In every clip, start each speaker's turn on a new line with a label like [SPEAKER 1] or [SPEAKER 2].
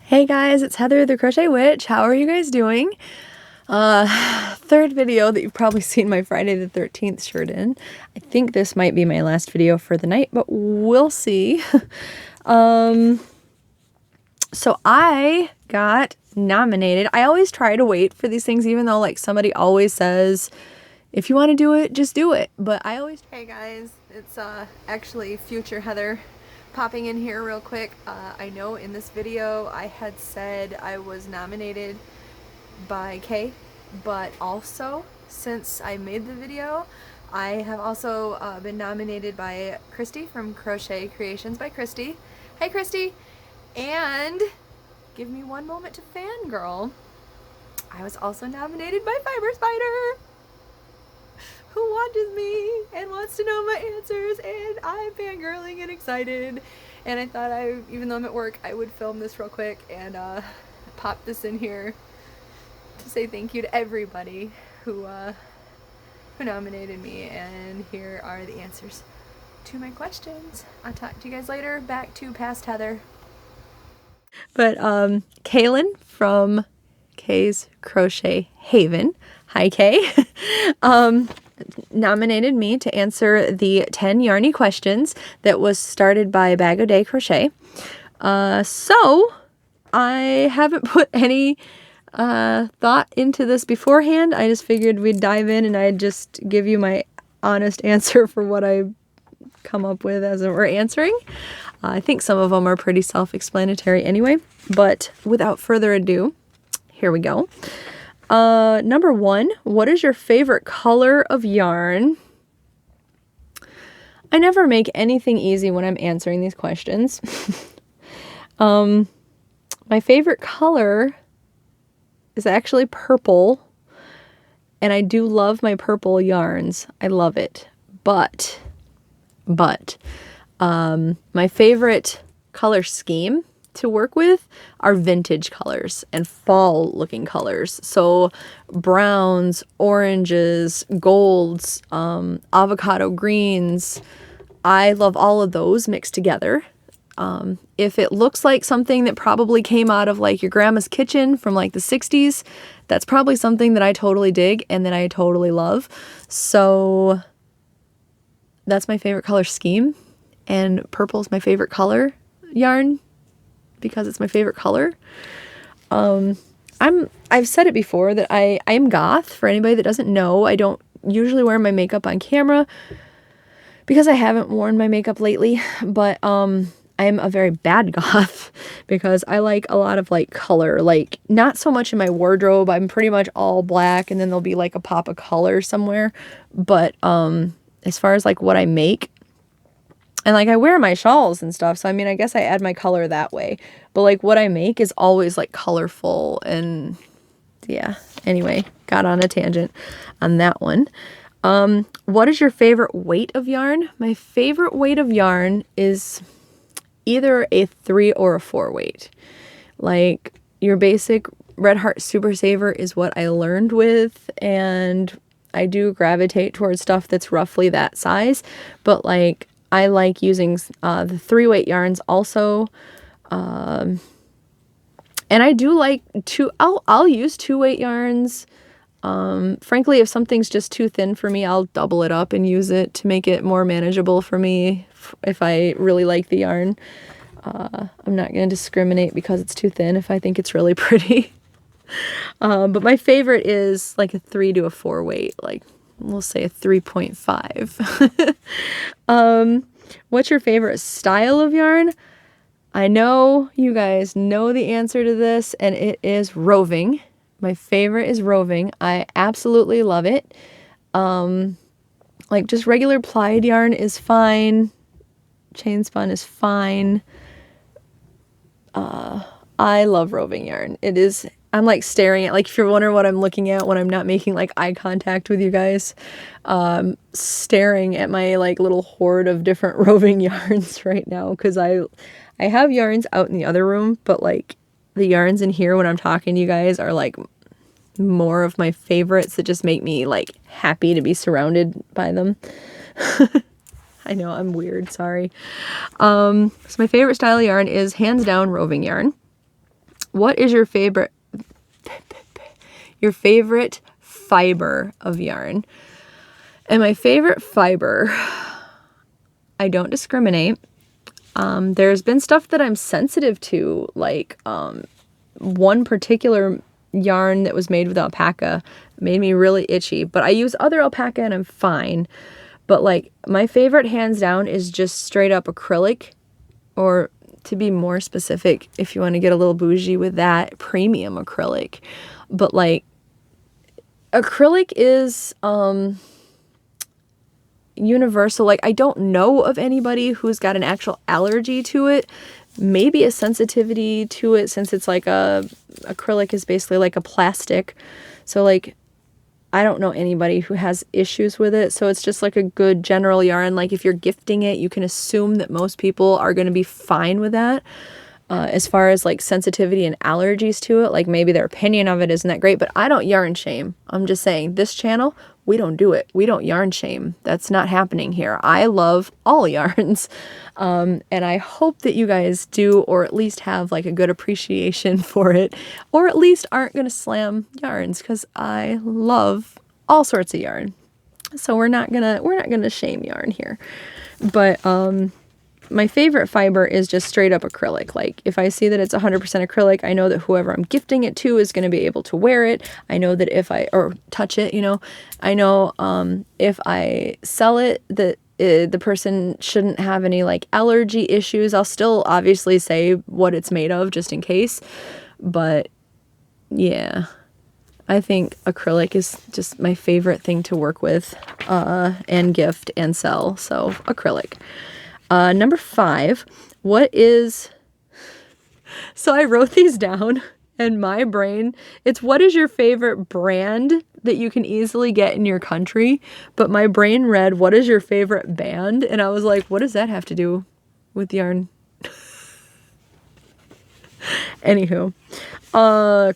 [SPEAKER 1] Hey guys, it's Heather the Crochet Witch. How are you guys doing? Third video that you've probably seen my Friday the 13th shirt in. I think this might be my last video for the night, but we'll see. So I got nominated. I always try to wait for these things, even though like somebody always says, if you want to do it, just do it. But I always... Hey guys, it's actually future Heather popping in here real quick. I know in this video I had said I was nominated by Kay, but also since I made the video I have also been nominated by Christy from Crochet Creations by Christy. Hey Christy! And give me one moment to fangirl. I was also nominated by Fiber Spider, who watches me and wants to know my answers, and I'm fangirling and excited. And I thought even though I'm at work, I would film this real quick and pop this in here to say thank you to everybody who nominated me. And here are the answers to my questions. I'll talk to you guys later. Back to past Heather. But Kaylin from Kay's Crochet Haven, hi Kay, nominated me to answer the 10 Yarny questions that was started by Bag O' Day Crochet. So I haven't put any thought into this beforehand. I just figured we'd dive in and I'd just give you my honest answer for what I come up with as we're answering. I think some of them are pretty self-explanatory anyway, but without further ado, here we go. Number one, what is your favorite color of yarn? I never make anything easy when I'm answering these questions. My favorite color is actually purple, and I do love my purple yarns. I love it, but my favorite color scheme to work with are vintage colors and fall looking colors. So browns, oranges, golds, avocado greens. I love all of those mixed together. If it looks like something that probably came out of like your grandma's kitchen from like the 60s, that's probably something that I totally dig and that I totally love. So that's my favorite color scheme. And purple is my favorite color yarn because it's my favorite color. I've said it before that I am goth. For anybody that doesn't know, I don't usually wear my makeup on camera because I haven't worn my makeup lately, but I'm a very bad goth because I like a lot of like color, like not so much in my wardrobe. I'm pretty much all black and then there'll be like a pop of color somewhere. But as far as like what I make, and like I wear my shawls and stuff, so I mean I guess I add my color that way, but like what I make is always like colorful. And yeah, anyway, got on a tangent on that one. What is your favorite weight of yarn? My favorite weight of yarn is either a 3 or a 4 weight. Like your basic Red Heart Super Saver is what I learned with, and I do gravitate towards stuff that's roughly that size, but like I like using the 3 weight yarns also. And I do like I'll use 2 weight yarns. Frankly, if something's just too thin for me, I'll double it up and use it to make it more manageable for me if I really like the yarn. I'm not going to discriminate because it's too thin if I think it's really pretty. But my favorite is like a 3 to a 4 weight, like we'll say a 3.5. What's your favorite style of yarn? I know you guys know the answer to this, and it is roving. My favorite is roving. I absolutely love it. Like just regular plied yarn is fine. Chain spun is fine. I love roving yarn. It is, I'm like staring at, like if you're wondering what I'm looking at when I'm not making like eye contact with you guys, staring at my like little hoard of different roving yarns right now, because I have yarns out in the other room, but like the yarns in here when I'm talking to you guys are like more of my favorites that just make me like happy to be surrounded by them. I know I'm weird, sorry. So my favorite style of yarn is hands down roving yarn. What is your favorite fiber of yarn? And my favorite fiber, I don't discriminate. There's been stuff that I'm sensitive to, like one particular yarn that was made with alpaca made me really itchy, but I use other alpaca and I'm fine. But like my favorite hands down is just straight up acrylic, or to be more specific, if you want to get a little bougie with that, premium acrylic. But like acrylic is universal. Like I don't know of anybody who's got an actual allergy to it, maybe a sensitivity to it, since it's like acrylic is basically like a plastic. So like I don't know anybody who has issues with it. So it's just like a good general yarn. Like if you're gifting it, you can assume that most people are going to be fine with that. As far as like sensitivity and allergies to it, like maybe their opinion of it isn't that great, but I don't yarn shame. I'm just saying, this channel, we don't do it. We don't yarn shame. That's not happening here. I love all yarns. And I hope that you guys do, or at least have like a good appreciation for it, or at least aren't going to slam yarns, because I love all sorts of yarn. So we're not gonna shame yarn here. But my favorite fiber is just straight up acrylic. Like if I see that it's 100% acrylic, I know that whoever I'm gifting it to is going to be able to wear it. I know that if or touch it, I know if I sell it, that the person shouldn't have any like allergy issues. I'll still obviously say what it's made of just in case. But yeah, I think acrylic is just my favorite thing to work with and gift and sell. So acrylic. Number 5, so I wrote these down in my brain. It's what is your favorite brand that you can easily get in your country? But my brain read, what is your favorite band? And I was like, what does that have to do with yarn? Anywho,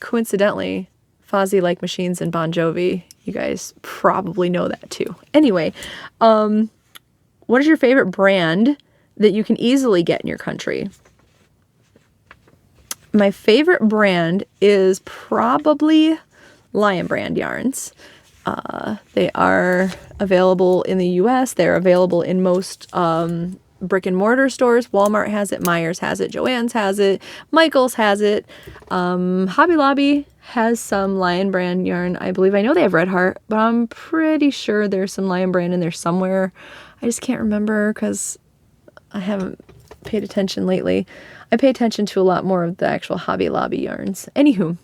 [SPEAKER 1] coincidentally, Fozzy Like Machines and Bon Jovi, you guys probably know that too. Anyway, what is your favorite brand that you can easily get in your country? My favorite brand is probably Lion Brand yarns. They are available in the US. They're available in most brick and mortar stores. Walmart has it, Myers has it, Joann's has it, Michael's has it. Hobby Lobby has some Lion Brand yarn. I believe, I know they have Red Heart, but I'm pretty sure there's some Lion Brand in there somewhere. I just can't remember because I haven't paid attention lately. I pay attention to a lot more of the actual Hobby Lobby yarns. Anywho.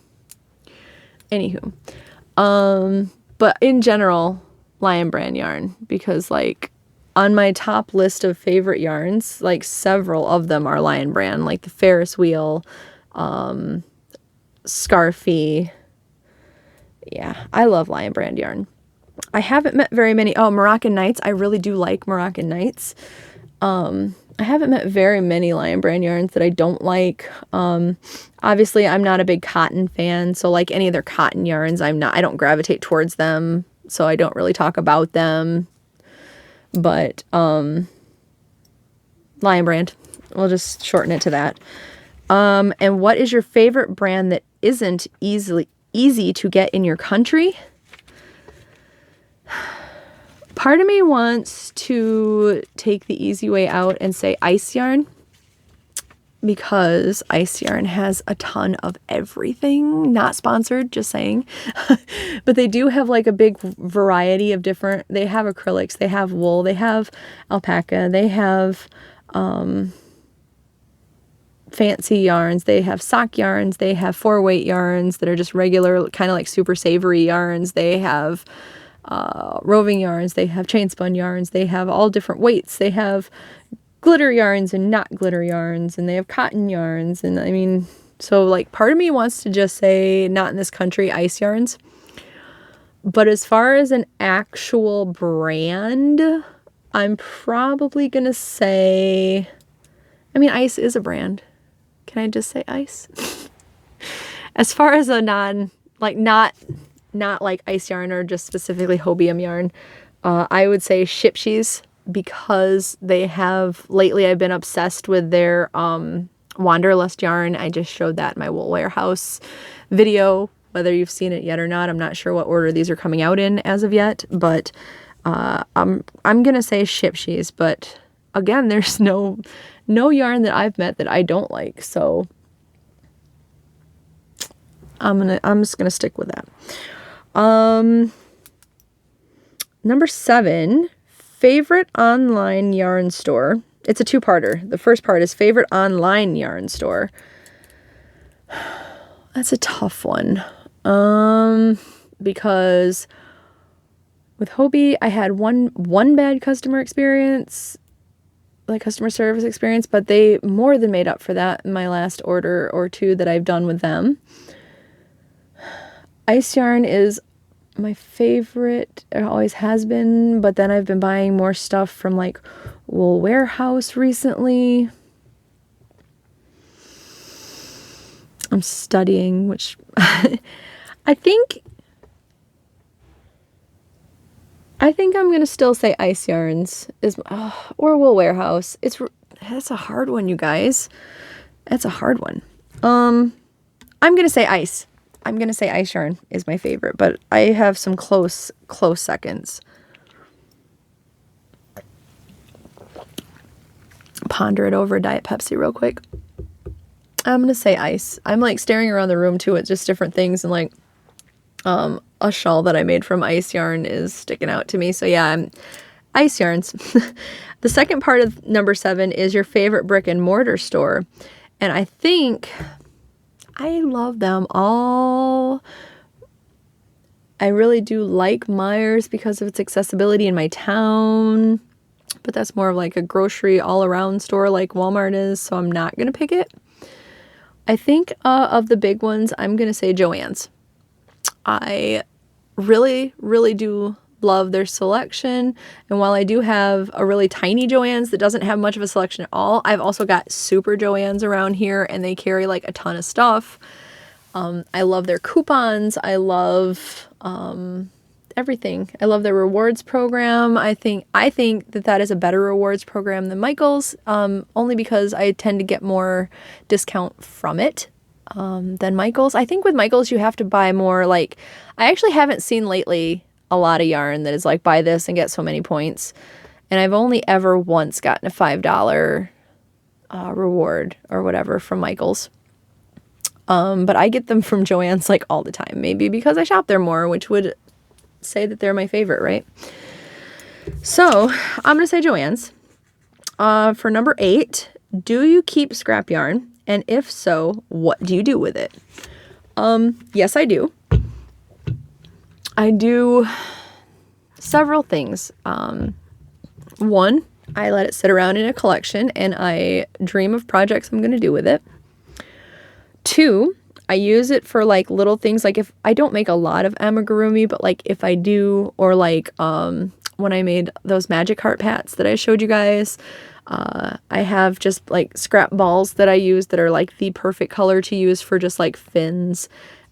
[SPEAKER 1] But in general, Lion Brand yarn, because like on my top list of favorite yarns, like several of them are Lion Brand, like the Ferris wheel, Scarfy. Yeah, I love Lion Brand yarn. I haven't met very many. Oh, Moroccan Nights. I really do like Moroccan Nights. I haven't met very many Lion Brand yarns that I don't like. Obviously, I'm not a big cotton fan, so like any of their cotton yarns, I don't gravitate towards them, so I don't really talk about them. But Lion Brand, we'll just shorten it to that. And what is your favorite brand that isn't easy to get in your country? Part of me wants to take the easy way out and say Ice Yarn, because Ice Yarn has a ton of everything. Not sponsored, just saying. But they do have like a big variety of different, they have acrylics, they have wool, they have alpaca, they have fancy yarns, they have sock yarns, they have 4-weight yarns that are just regular, kind of like super savory yarns, they have roving yarns, they have chain spun yarns, they have all different weights, they have glitter yarns and not glitter yarns, and they have cotton yarns. And I mean, so like part of me wants to just say not in this country, Ice Yarns. But as far as an actual brand, I'm probably gonna say, I mean, Ice is a brand. Can I just say Ice? As far as a not like Ice Yarn or just specifically Hobium yarn, I would say Shipshe's, because they have, lately I've been obsessed with their Wanderlust yarn. I just showed that in my Wool Warehouse video. Whether you've seen it yet or not, I'm not sure what order these are coming out in as of yet, but I'm gonna say Shipshees, but again, there's no yarn that I've met that I don't like, so I'm just gonna stick with that. Number 7, favorite online yarn store. It's a two-parter. The first part is favorite online yarn store. That's a tough one. Because with Hobie, I had one bad customer experience, like customer service experience, but they more than made up for that in my last order or two that I've done with them. Ice yarn is my favorite. It always has been, but then I've been buying more stuff from like Wool Warehouse recently. I'm studying, which I think I'm gonna still say Ice Yarns or Wool Warehouse. That's a hard one, you guys. That's a hard one. I'm gonna say Ice. I'm gonna say Ice Yarn is my favorite, but I have some close seconds. Ponder it over Diet Pepsi real quick. I'm gonna say Ice. I'm like staring around the room too at just different things, and like a shawl that I made from Ice Yarn is sticking out to me. So yeah, I'm Ice Yarns. The second part of number 7 is your favorite brick and mortar store. And I think I love them all. I really do like Meijer's because of its accessibility in my town, but that's more of like a grocery all-around store like Walmart is, so I'm not gonna pick it. I think of the big ones, I'm gonna say Joann's. I really, really do love their selection, and while I do have a really tiny Joann's that doesn't have much of a selection at all, I've also got super Joann's around here, and they carry like a ton of stuff. I love their coupons. I love everything. I love their rewards program. I think that is a better rewards program than Michael's, only because I tend to get more discount from it than Michael's. I think with Michael's you have to buy more, like, I actually haven't seen lately a lot of yarn that is like buy this and get so many points, and I've only ever once gotten a $5 reward or whatever from Michael's. But I get them from Joann's like all the time, maybe because I shop there more, which would say that they're my favorite, right? So I'm gonna say Joann's. For number 8, do you keep scrap yarn? And if so, what do you do with it? Yes, I do. I do several things. One, I let it sit around in a collection and I dream of projects I'm going to do with it. 2, I use it for like little things, like if I don't make a lot of amigurumi, but like if I do, or like when I made those magic heart pats that I showed you guys, I have just like scrap balls that I use that are like the perfect color to use for just like fins.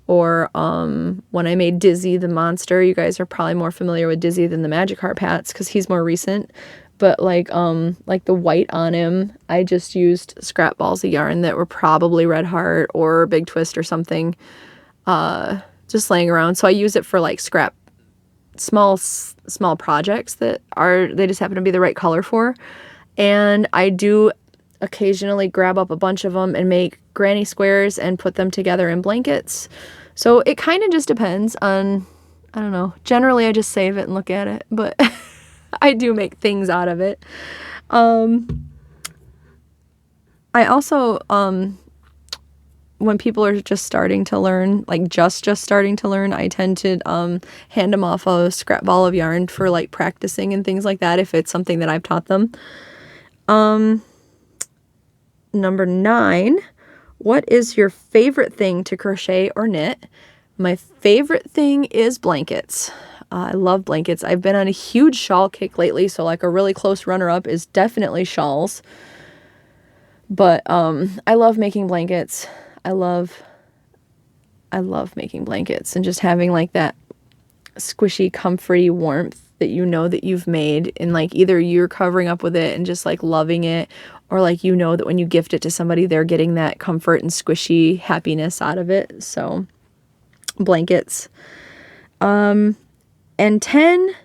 [SPEAKER 1] Or when I made Dizzy the monster, you guys are probably more familiar with Dizzy than the magic heart pats because he's more recent. But like the white on him, I just used scrap balls of yarn that were probably Red Heart or Big Twist or something, just laying around. So I use it for like scrap, small projects they just happen to be the right color for. And I do occasionally grab up a bunch of them and make granny squares and put them together in blankets. So it kind of just depends on, I don't know. Generally, I just save it and look at it, but I do make things out of it. I also, when people are just starting to learn, like just starting to learn, I tend to hand them off a scrap ball of yarn for like practicing and things like that if it's something that I've taught them. Number 9, what is your favorite thing to crochet or knit? My favorite thing is blankets. I love blankets. I've been on a huge shawl kick lately, so like a really close runner-up is definitely shawls. But I love making blankets. I love making blankets and just having like that squishy, comfy warmth that you know that you've made, and like either you're covering up with it and just like loving it, or like, you know, that when you gift it to somebody, they're getting that comfort and squishy happiness out of it. So blankets. And 10.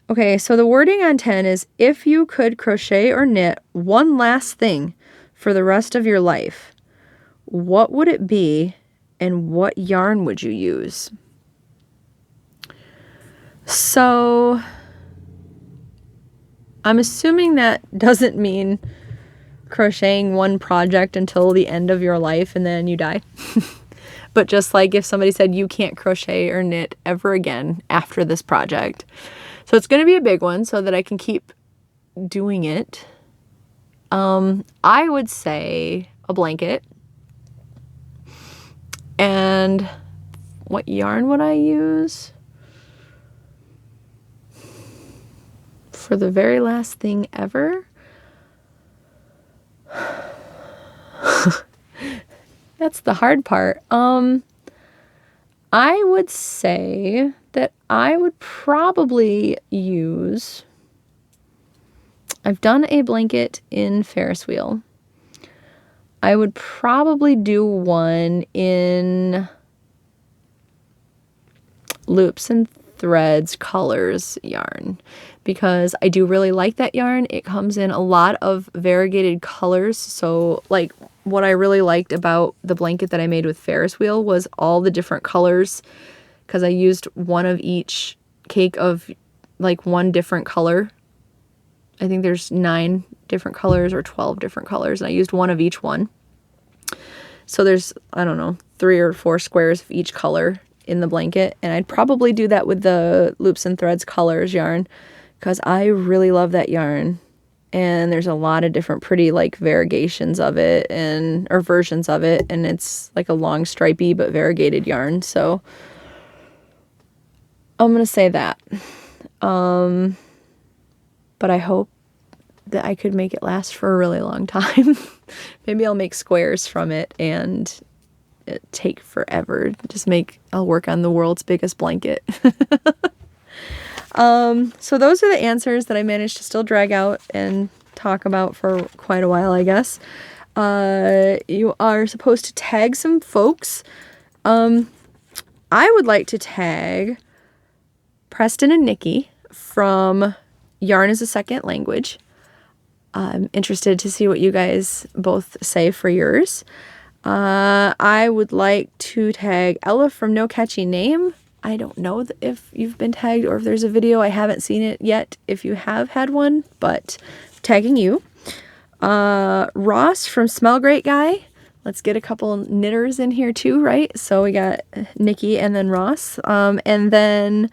[SPEAKER 1] Okay, so the wording on 10 is, if you could crochet or knit one last thing for the rest of your life, what would it be and what yarn would you use? So I'm assuming that doesn't mean crocheting one project until the end of your life and then you die. But just like if somebody said you can't crochet or knit ever again after this project. So it's going to be a big one so that I can keep doing it. I would say a blanket. And what yarn would I use? For the very last thing ever? That's the hard part. I would say that I would probably use... I've done a blanket in Ferris wheel. I would probably do one in Loops and Threads colors yarn, because I do really like that yarn. It comes in a lot of variegated colors. So like what I really liked about the blanket that I made with Ferris wheel was all the different colors, because I used one of each cake of like one different color. I think there's 9 different colors or 12 different colors, and I used one of each one. So there's, I don't know, 3 or 4 squares of each color in the blanket, and I'd probably do that with the Loops and Threads colors yarn, because I really love that yarn. And there's a lot of different pretty like variegations of it, and or versions of it, and it's like a long stripy but variegated yarn. So I'm gonna say that. But I hope that I could make it last for a really long time. Maybe I'll make squares from it and it take forever. I'll work on the world's biggest blanket. So those are the answers that I managed to still drag out and talk about for quite a while, I guess. You are supposed to tag some folks. I would like to tag Preston and Nikki from Yarn is a Second Language. I'm interested to see what you guys both say for yours. I would like to tag Ella from No Catchy Name. I don't know if you've been tagged or if there's a video. I haven't seen it yet if you have had one, but tagging you. Ross from Smell Great Guy. Let's get a couple knitters in here too, right? So we got Nikki and then Ross. And then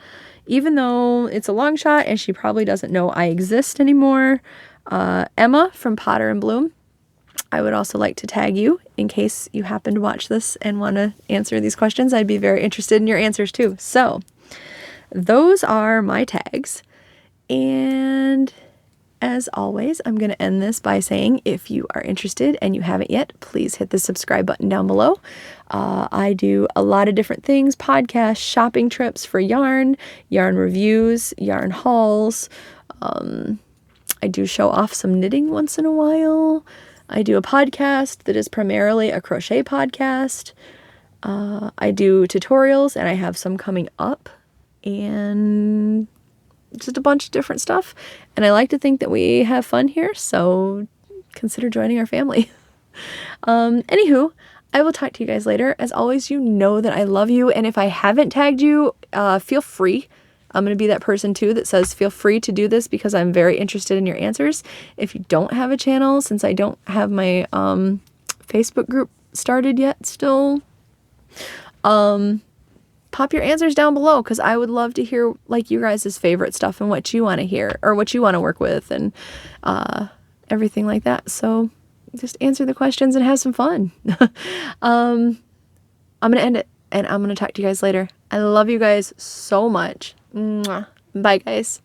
[SPEAKER 1] even though it's a long shot and she probably doesn't know I exist anymore, Emma from Potter and Bloom. I would also like to tag you in case you happen to watch this and want to answer these questions. I'd be very interested in your answers too. So those are my tags. And as always, I'm going to end this by saying, if you are interested and you haven't yet, please hit the subscribe button down below. I do a lot of different things: podcasts, shopping trips for yarn reviews, yarn hauls. I do show off some knitting once in a while. I do a podcast that is primarily a crochet podcast. I do tutorials, and I have some coming up, and just a bunch of different stuff. And I like to think that we have fun here, so consider joining our family. Anywho, I will talk to you guys later. As always, you know that I love you, and if I haven't tagged you, feel free. I'm going to be that person too that says feel free to do this, because I'm very interested in your answers. If you don't have a channel, since I don't have my Facebook group started yet still, pop your answers down below, because I would love to hear like you guys' favorite stuff and what you want to hear or what you want to work with and everything like that. So just answer the questions and have some fun. I'm going to end it, and I'm going to talk to you guys later. I love you guys so much. Mwah. Bye, guys.